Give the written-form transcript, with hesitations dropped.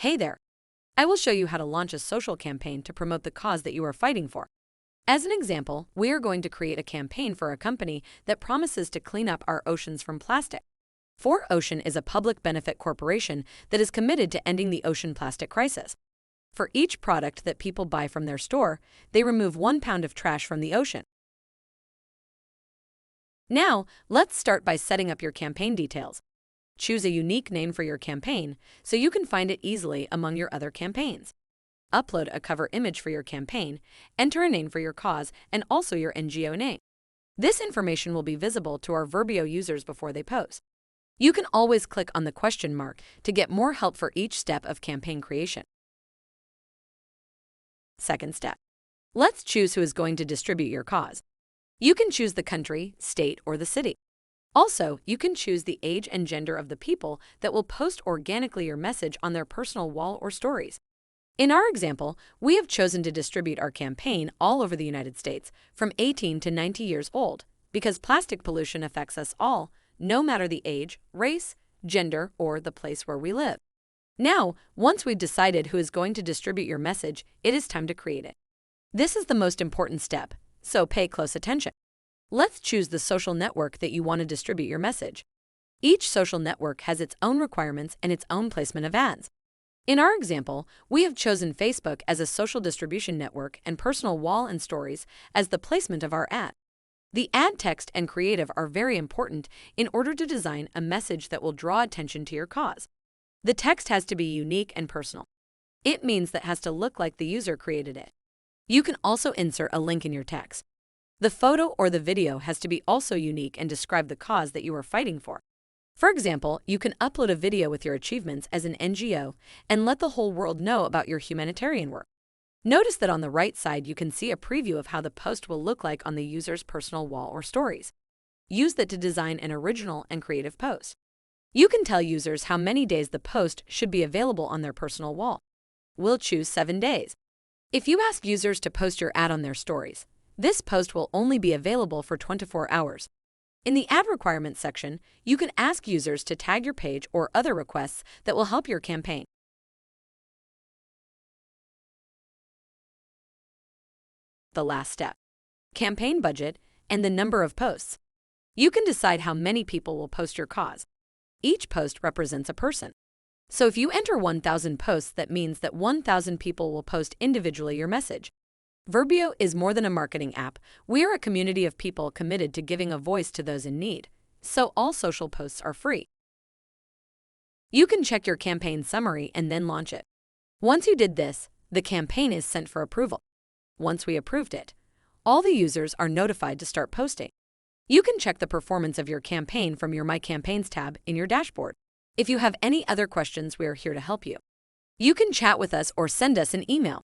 Hey there! I will show you how to launch a social campaign to promote the cause that you are fighting for. As an example, we are going to create a campaign for a company that promises to clean up our oceans from plastic. 4Ocean is a public benefit corporation that is committed to ending the ocean plastic crisis. For each product that people buy from their store, they remove 1 pound of trash from the ocean. Now, let's start by setting up your campaign details. Choose a unique name for your campaign so you can find it easily among your other campaigns. Upload a cover image for your campaign, enter a name for your cause, and also your NGO name. This information will be visible to our Verbyo users before they post. You can always click on the question mark to get more help for each step of campaign creation. Second step. Let's choose who is going to distribute your cause. You can choose the country, state, or the city. Also, you can choose the age and gender of the people that will post organically your message on their personal wall or stories. In our example, we have chosen to distribute our campaign all over the United States from 18 to 90 years old because plastic pollution affects us all, no matter the age, race, gender, or the place where we live. Now, once we've decided who is going to distribute your message, it is time to create it. This is the most important step, so pay close attention. Let's choose the social network that you want to distribute your message. Each social network has its own requirements and its own placement of ads. In our example, we have chosen Facebook as a social distribution network and personal wall and stories as the placement of our ad. The ad text and creative are very important in order to design a message that will draw attention to your cause. The text has to be unique and personal. It means that it has to look like the user created it. You can also insert a link in your text. The photo or the video has to be also unique and describe the cause that you are fighting for. For example, you can upload a video with your achievements as an NGO and let the whole world know about your humanitarian work. Notice that on the right side you can see a preview of how the post will look like on the user's personal wall or stories. Use that to design an original and creative post. You can tell users how many days the post should be available on their personal wall. We'll choose 7 days. If you ask users to post your ad on their stories, this post will only be available for 24 hours. In the ad requirements section, you can ask users to tag your page or other requests that will help your campaign. The last step. Campaign budget and the number of posts. You can decide how many people will post your cause. Each post represents a person. So if you enter 1,000 posts, that means that 1,000 people will post individually your message. Verbyo is more than a marketing app. We are a community of people committed to giving a voice to those in need, so all social posts are free. You can check your campaign summary and then launch it. Once you did this, the campaign is sent for approval. Once we approved it, all the users are notified to start posting. You can check the performance of your campaign from your My Campaigns tab in your dashboard. If you have any other questions, we are here to help you. You can chat with us or send us an email.